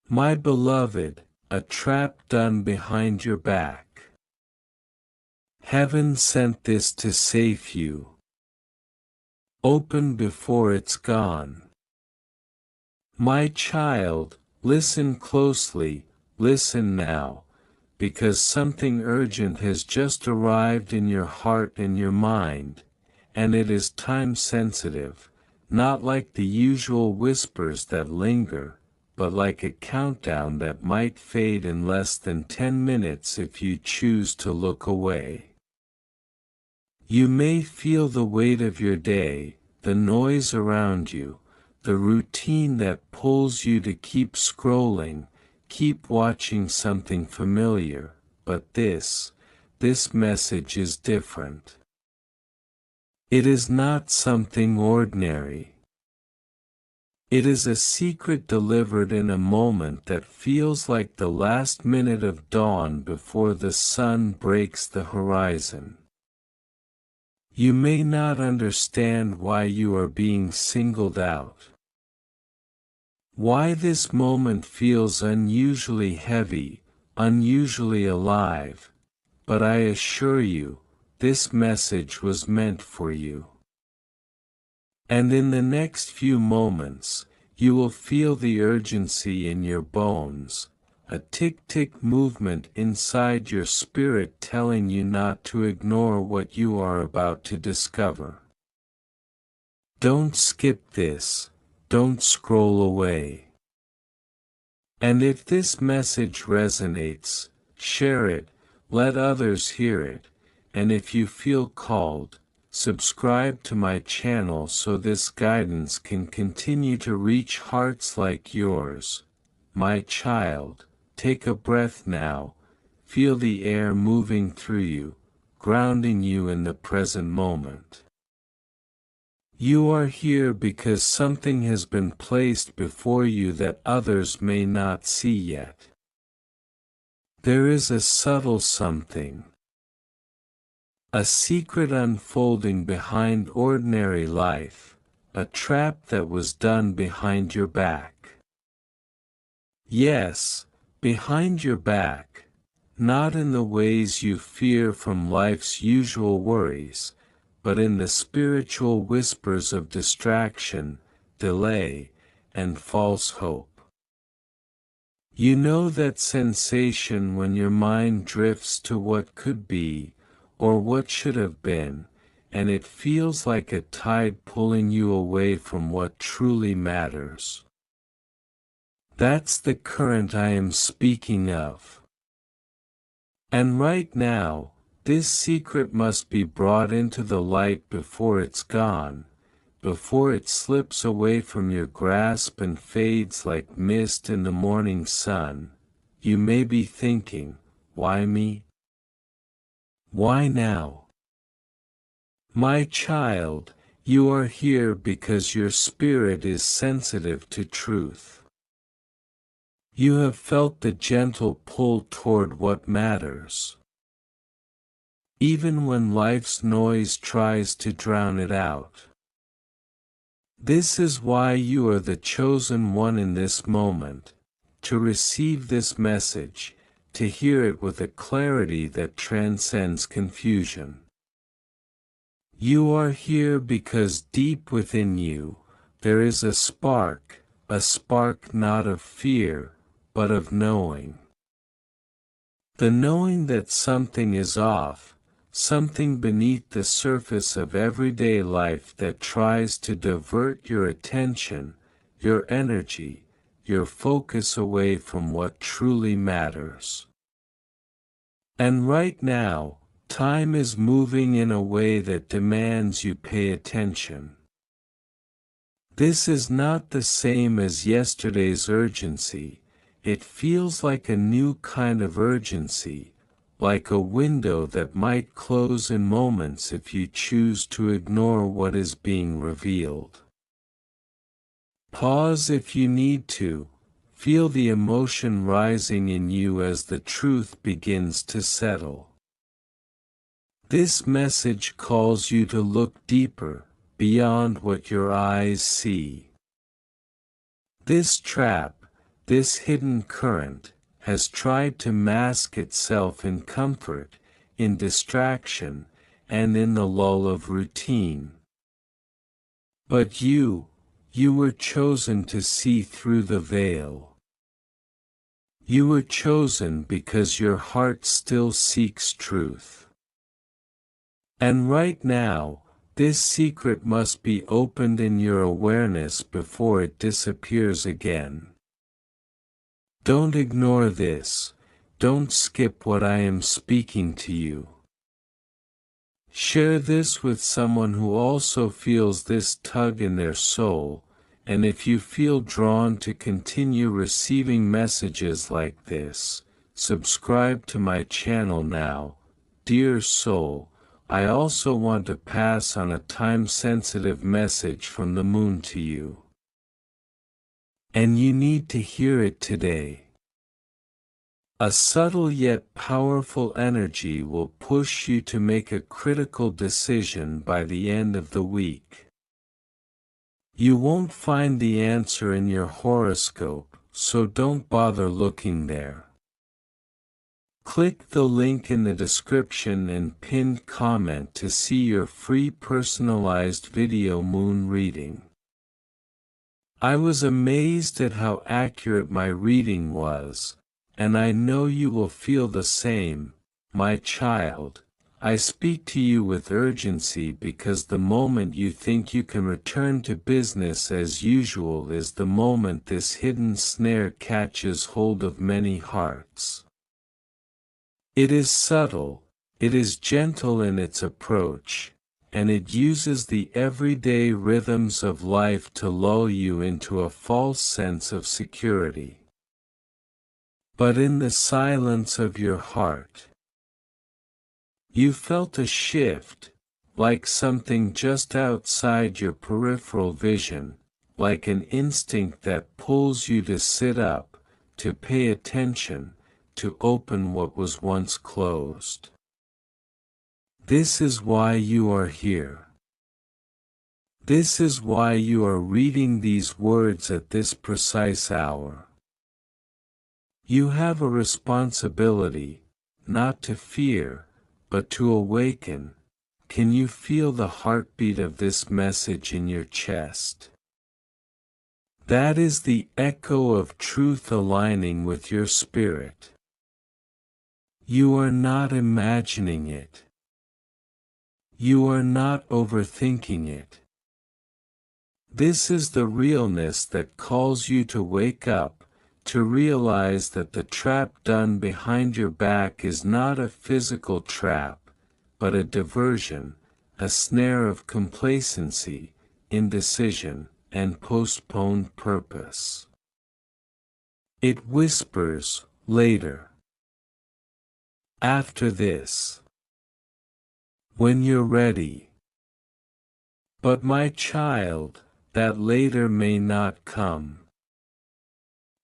My beloved, a trap done behind your back. Heaven sent this to save you. Open before it's gone. My child, listen closely, listen now, because something urgent has just arrived in your heart and your mind, and it is time-sensitive, not like the usual whispers that linger, but like a countdown that might fade in less than 10 minutes if you choose to look away. You may feel the weight of your day, the noise around you, the routine that pulls you to keep scrolling, keep watching something familiar, but this message is different. It is not something ordinary. It is a secret delivered in a moment that feels like the last minute of dawn before the sun breaks the horizon. You may not understand why you are being singled out. Why this moment feels unusually heavy, unusually alive, but I assure you, this message was meant for you. And in the next few moments, you will feel the urgency in your bones, a tick-tick movement inside your spirit telling you not to ignore what you are about to discover. Don't skip this, don't scroll away. And if this message resonates, share it, let others hear it, and if you feel called, subscribe to my channel so this guidance can continue to reach hearts like yours. My child, take a breath now, feel the air moving through you, grounding you in the present moment. You are here because something has been placed before you that others may not see yet. There is a subtle something. A secret unfolding behind ordinary life, a trap that was done behind your back. Yes, behind your back, not in the ways you fear from life's usual worries, but in the spiritual whispers of distraction, delay, and false hope. You know that sensation when your mind drifts to what could be, or what should have been, and it feels like a tide pulling you away from what truly matters. That's the current I am speaking of. And right now, this secret must be brought into the light before it's gone, before it slips away from your grasp and fades like mist in the morning sun. You may be thinking, why me? Why now? My child, you are here because your spirit is sensitive to truth. You have felt the gentle pull toward what matters, even when life's noise tries to drown it out. This is why you are the chosen one in this moment, to receive this message, to hear it with a clarity that transcends confusion. You are here because deep within you, there is a spark not of fear, but of knowing. The knowing that something is off, something beneath the surface of everyday life that tries to divert your attention, your energy, your focus away from what truly matters. And right now, time is moving in a way that demands you pay attention. This is not the same as yesterday's urgency. It feels like a new kind of urgency, like a window that might close in moments if you choose to ignore what is being revealed. Pause if you need to, feel the emotion rising in you as the truth begins to settle. This message calls you to look deeper, beyond what your eyes see. This trap, this hidden current, has tried to mask itself in comfort, in distraction, and in the lull of routine. But you were chosen to see through the veil. You were chosen because your heart still seeks truth. And right now, this secret must be opened in your awareness before it disappears again. Don't ignore this. Don't skip what I am speaking to you. Share this with someone who also feels this tug in their soul, and if you feel drawn to continue receiving messages like this, subscribe to my channel now. Dear soul, I also want to pass on a time-sensitive message from the moon to you. And you need to hear it today. A subtle yet powerful energy will push you to make a critical decision by the end of the week. You won't find the answer in your horoscope, so don't bother looking there. Click the link in the description and pinned comment to see your free personalized video moon reading. I was amazed at how accurate my reading was. And I know you will feel the same, my child. I speak to you with urgency because the moment you think you can return to business as usual is the moment this hidden snare catches hold of many hearts. It is subtle, it is gentle in its approach, and it uses the everyday rhythms of life to lull you into a false sense of security. But in the silence of your heart, you felt a shift, like something just outside your peripheral vision, like an instinct that pulls you to sit up, to pay attention, to open what was once closed. This is why you are here. This is why you are reading these words at this precise hour. You have a responsibility, not to fear, but to awaken. Can you feel the heartbeat of this message in your chest? That is the echo of truth aligning with your spirit. You are not imagining it. You are not overthinking it. This is the realness that calls you to wake up, to realize that the trap done behind your back is not a physical trap, but a diversion, a snare of complacency, indecision, and postponed purpose. It whispers, later. After this. When you're ready. But my child, that later may not come.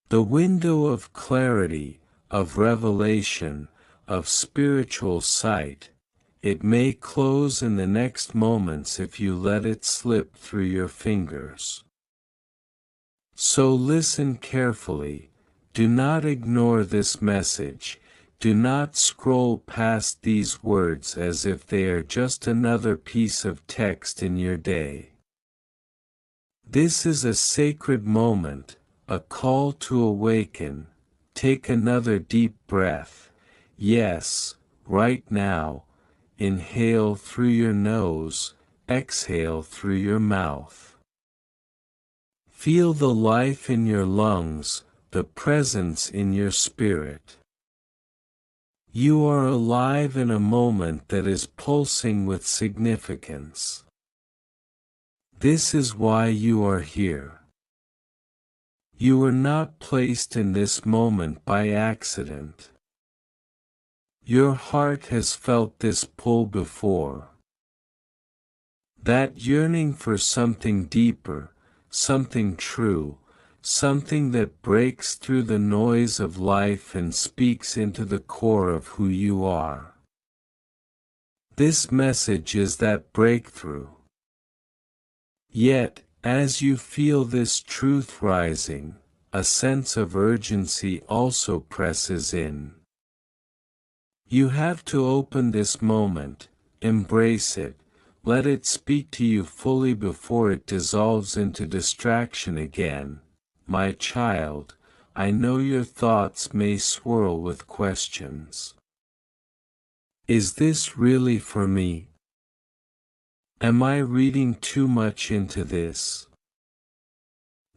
The window of clarity, of revelation, of spiritual sight, it may close in the next moments if you let it slip through your fingers. So listen carefully, do not ignore this message, do not scroll past these words as if they are just another piece of text in your day. This is a sacred moment. A call to awaken. Take another deep breath. Yes, right now. Inhale through your nose, exhale through your mouth. Feel the life in your lungs, the presence in your spirit. You are alive in a moment that is pulsing with significance. This is why you are here. You were not placed in this moment by accident. Your heart has felt this pull before. That yearning for something deeper, something true, something that breaks through the noise of life and speaks into the core of who you are. This message is that breakthrough. Yet, as you feel this truth rising, a sense of urgency also presses in. You have to open this moment, embrace it, let it speak to you fully before it dissolves into distraction again. My child, I know your thoughts may swirl with questions. Is this really for me? Am I reading too much into this?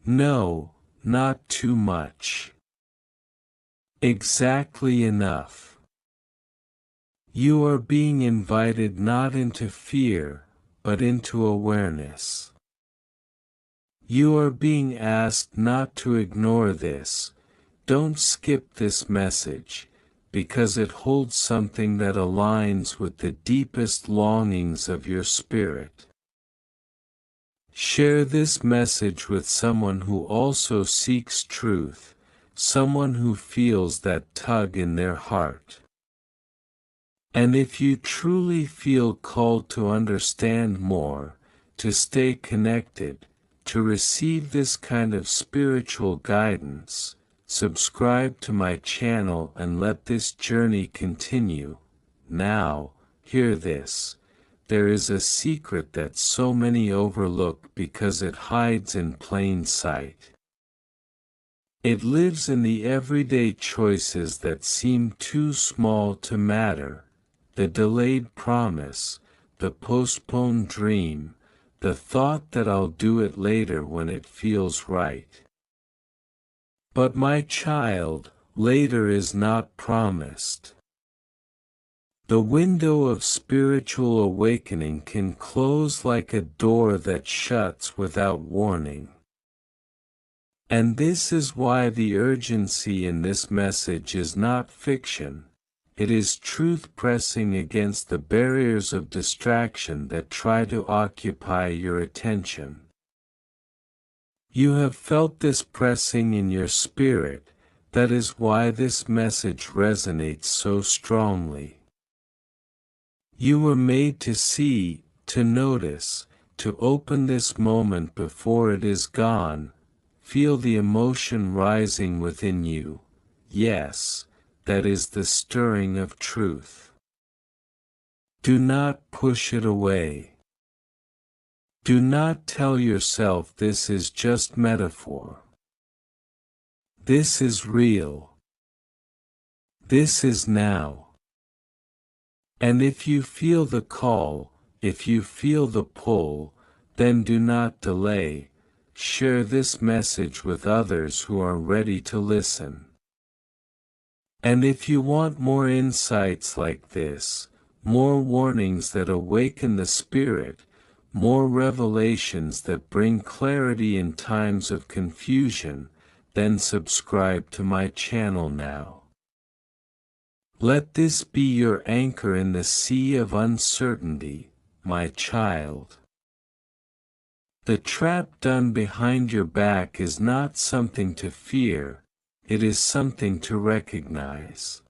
No, not too much. Exactly enough. You are being invited not into fear, but into awareness. You are being asked not to ignore this. Don't skip this message, because it holds something that aligns with the deepest longings of your spirit. Share this message with someone who also seeks truth, someone who feels that tug in their heart. And if you truly feel called to understand more, to stay connected, to receive this kind of spiritual guidance, subscribe to my channel and let this journey continue. Now, hear this. There is a secret that so many overlook because it hides in plain sight. It lives in the everyday choices that seem too small to matter, the delayed promise, the postponed dream, the thought that I'll do it later when it feels right. But my child, later is not promised. The window of spiritual awakening can close like a door that shuts without warning. And this is why the urgency in this message is not fiction, it is truth pressing against the barriers of distraction that try to occupy your attention. You have felt this pressing in your spirit, that is why this message resonates so strongly. You were made to see, to notice, to open this moment before it is gone. Feel the emotion rising within you. Yes, that is the stirring of truth. Do not push it away. Do not tell yourself this is just metaphor. This is real. This is now. And if you feel the call, if you feel the pull, then do not delay. Share this message with others who are ready to listen. And if you want more insights like this, more warnings that awaken the spirit, more revelations that bring clarity in times of confusion, then subscribe to my channel now. Let this be your anchor in the sea of uncertainty, my child. The trap done behind your back is not something to fear, it is something to recognize.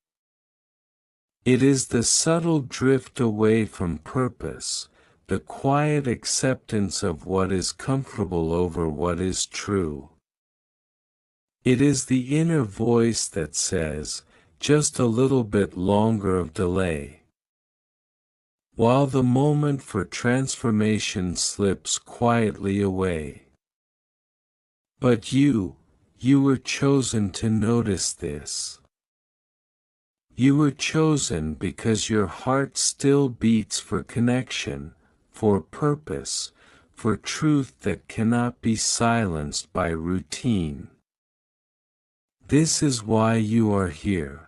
It is the subtle drift away from purpose, the quiet acceptance of what is comfortable over what is true. It is the inner voice that says, just a little bit longer of delay. While the moment for transformation slips quietly away. But you were chosen to notice this. You were chosen because your heart still beats for connection, for purpose, for truth that cannot be silenced by routine. This is why you are here.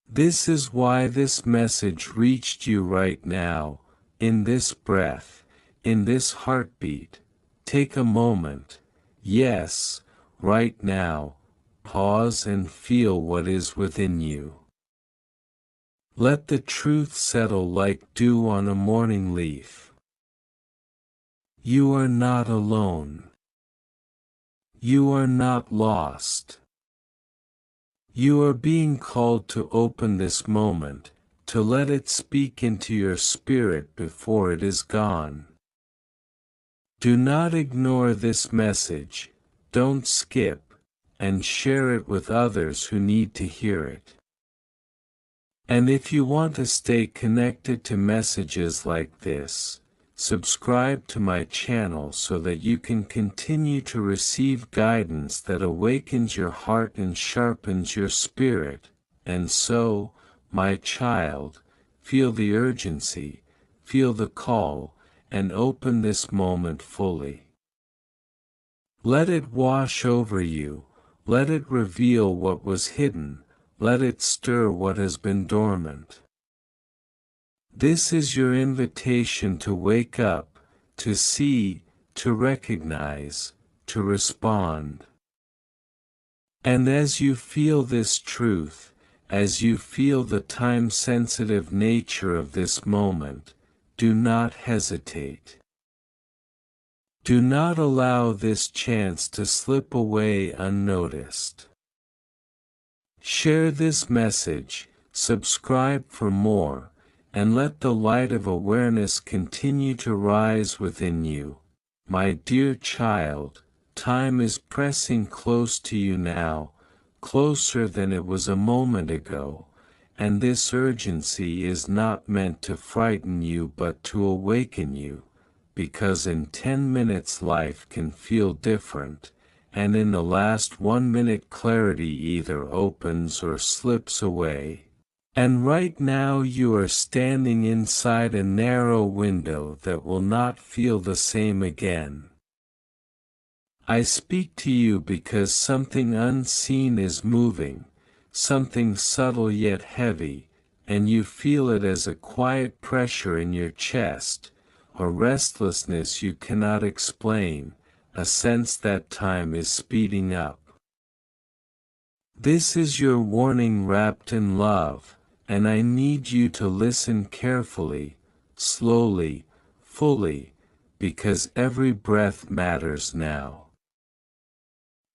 This is why this message reached you right now, in this breath, in this heartbeat. Take a moment, yes, right now, pause and feel what is within you. Let the truth settle like dew on a morning leaf. You are not alone. You are not lost. You are being called to open this moment, to let it speak into your spirit before it is gone. Do not ignore this message, don't skip, and share it with others who need to hear it. And if you want to stay connected to messages like this, subscribe to my channel so that you can continue to receive guidance that awakens your heart and sharpens your spirit. And so, my child, feel the urgency, feel the call, and open this moment fully. Let it wash over you, let it reveal what was hidden, let it stir what has been dormant. This is your invitation to wake up, to see, to recognize, to respond. And as you feel this truth, as you feel the time-sensitive nature of this moment, do not hesitate. Do not allow this chance to slip away unnoticed. Share this message, subscribe for more, and let the light of awareness continue to rise within you. My dear child, time is pressing close to you now, closer than it was a moment ago, and this urgency is not meant to frighten you but to awaken you, because in 10 minutes life can feel different, and in the last 1 minute clarity either opens or slips away. And right now you are standing inside a narrow window that will not feel the same again. I speak to you because something unseen is moving, something subtle yet heavy, and you feel it as a quiet pressure in your chest, a restlessness you cannot explain, a sense that time is speeding up. This is your warning wrapped in love, and I need you to listen carefully, slowly, fully, because every breath matters now.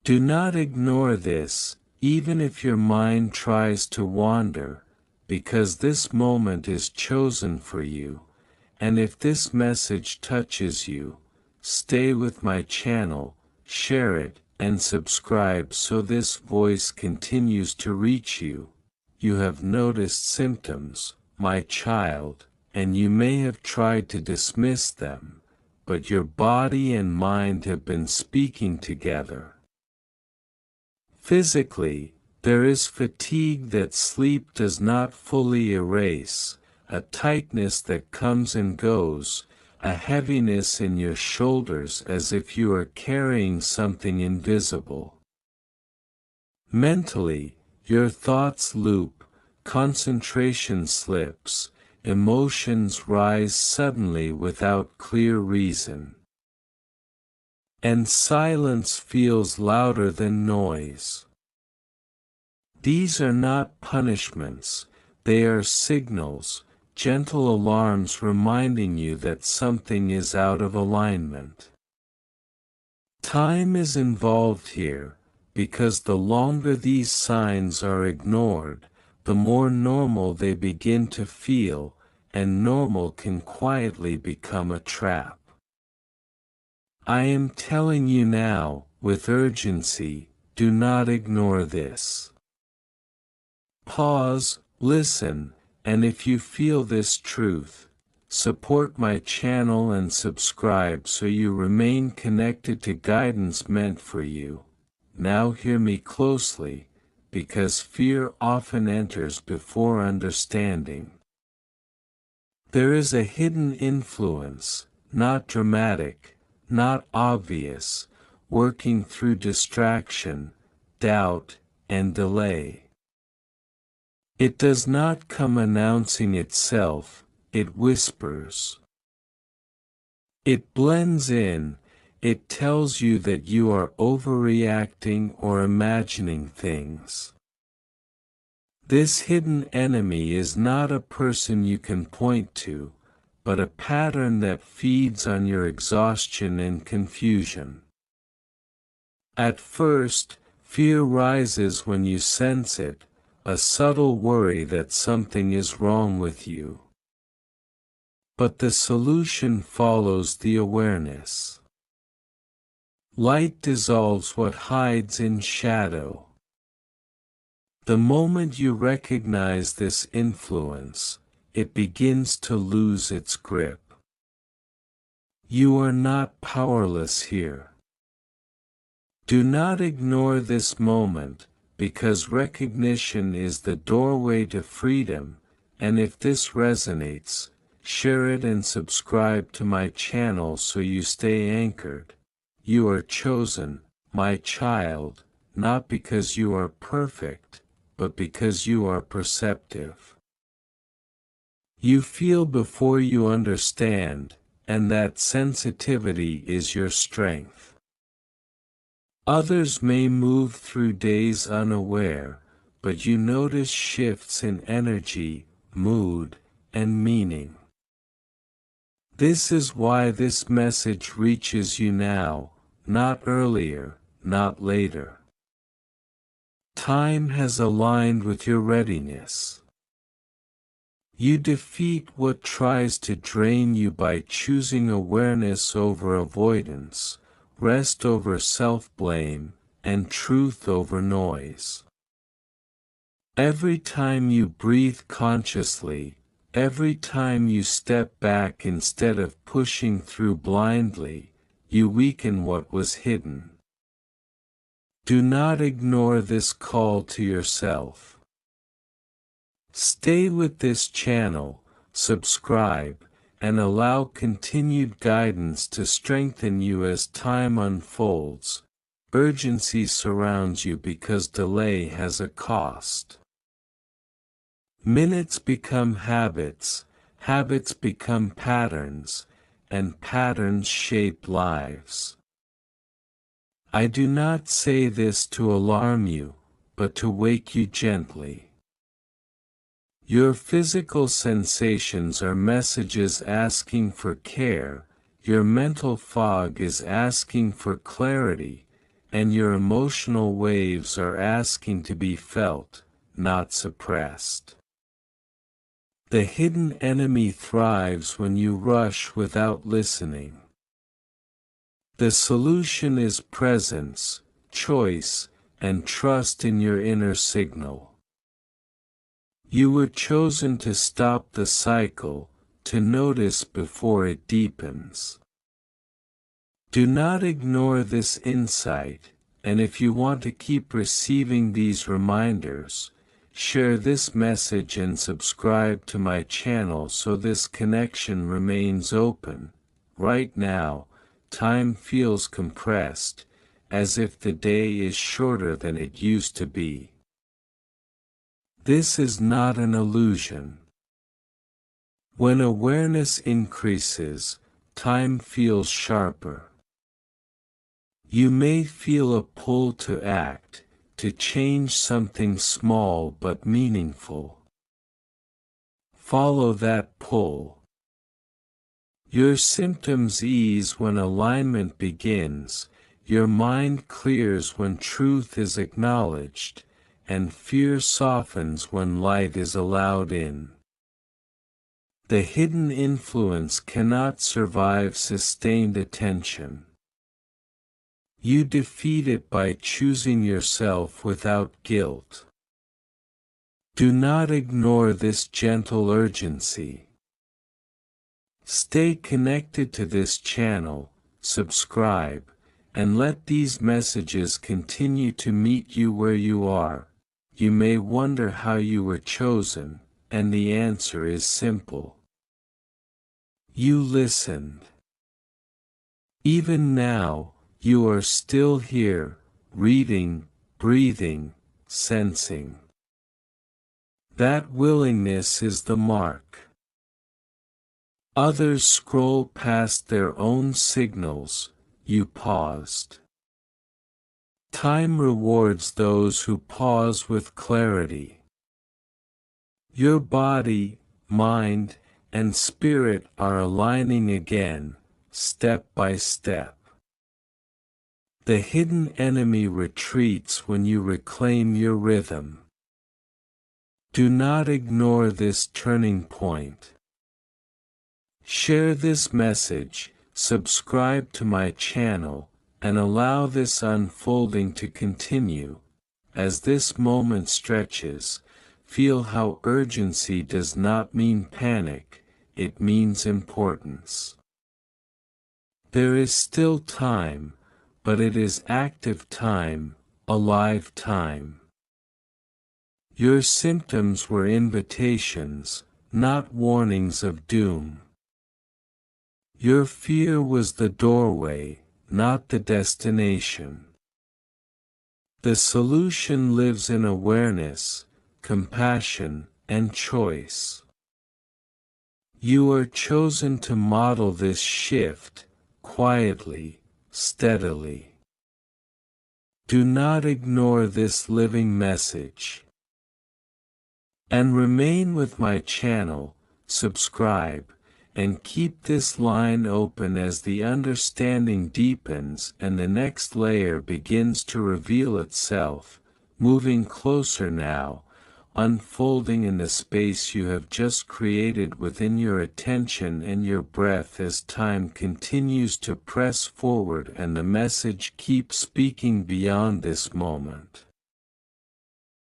Do not ignore this, even if your mind tries to wander, because this moment is chosen for you, and if this message touches you, stay with my channel, share it, and subscribe so this voice continues to reach you. You have noticed symptoms, my child, and you may have tried to dismiss them, but your body and mind have been speaking together. Physically, there is fatigue that sleep does not fully erase, a tightness that comes and goes, a heaviness in your shoulders as if you are carrying something invisible. Mentally, your thoughts loop, concentration slips, emotions rise suddenly without clear reason. And silence feels louder than noise. These are not punishments, they are signals, gentle alarms reminding you that something is out of alignment. Time is involved here, because the longer these signs are ignored, the more normal they begin to feel, and normal can quietly become a trap. I am telling you now, with urgency, do not ignore this. Pause, listen, and if you feel this truth, support my channel and subscribe so you remain connected to guidance meant for you. Now hear me closely, because fear often enters before understanding. There is a hidden influence, not dramatic, not obvious, working through distraction, doubt, and delay. It does not come announcing itself, it whispers. It blends in, it tells you that you are overreacting or imagining things. This hidden enemy is not a person you can point to, but a pattern that feeds on your exhaustion and confusion. At first, fear rises when you sense it, a subtle worry that something is wrong with you. But the solution follows the awareness. Light dissolves what hides in shadow. The moment you recognize this influence, it begins to lose its grip. You are not powerless here. Do not ignore this moment, because recognition is the doorway to freedom, and if this resonates, share it and subscribe to my channel so you stay anchored. You are chosen, my child, not because you are perfect, but because you are perceptive. You feel before you understand, and that sensitivity is your strength. Others may move through days unaware, but you notice shifts in energy, mood, and meaning. This is why this message reaches you now, not earlier, not later. Time has aligned with your readiness. You defeat what tries to drain you by choosing awareness over avoidance, rest over self-blame, and truth over noise. Every time you breathe consciously, every time you step back instead of pushing through blindly, you weaken what was hidden. Do not ignore this call to yourself. Stay with this channel, subscribe, and allow continued guidance to strengthen you as time unfolds. Urgency surrounds you because delay has a cost. Minutes become habits, habits become patterns, and patterns shape lives. I do not say this to alarm you, but to wake you gently. Your physical sensations are messages asking for care, your mental fog is asking for clarity, and your emotional waves are asking to be felt, not suppressed. The hidden enemy thrives when you rush without listening. The solution is presence, choice, and trust in your inner signal. You were chosen to stop the cycle, to notice before it deepens. Do not ignore this insight, and if you want to keep receiving these reminders, share this message and subscribe to my channel so this connection remains open. Right now, time feels compressed, as if the day is shorter than it used to be. This is not an illusion. When awareness increases, time feels sharper. You may feel a pull to act, to change something small but meaningful. Follow that pull. Your symptoms ease when alignment begins, your mind clears when truth is acknowledged, and fear softens when light is allowed in. The hidden influence cannot survive sustained attention. You defeat it by choosing yourself without guilt. Do not ignore this gentle urgency. Stay connected to this channel, subscribe, and let these messages continue to meet you where you are. You may wonder how you were chosen, and the answer is simple. You listened. Even now, you are still here, reading, breathing, sensing. That willingness is the mark. Others scroll past their own signals, you paused. Time rewards those who pause with clarity. Your body, mind, and spirit are aligning again, step by step. The hidden enemy retreats when you reclaim your rhythm. Do not ignore this turning point. Share this message, subscribe to my channel, and allow this unfolding to continue. As this moment stretches, feel how urgency does not mean panic, it means importance. There is still time, but it is active time, alive time. Your symptoms were invitations, not warnings of doom. Your fear was the doorway, not the destination. The solution lives in awareness, compassion, and choice. You are chosen to model this shift, quietly, steadily. Do not ignore this living message. And remain with my channel, subscribe, and keep this line open as the understanding deepens and the next layer begins to reveal itself, moving closer now, unfolding in the space you have just created within your attention and your breath as time continues to press forward and the message keeps speaking beyond this moment.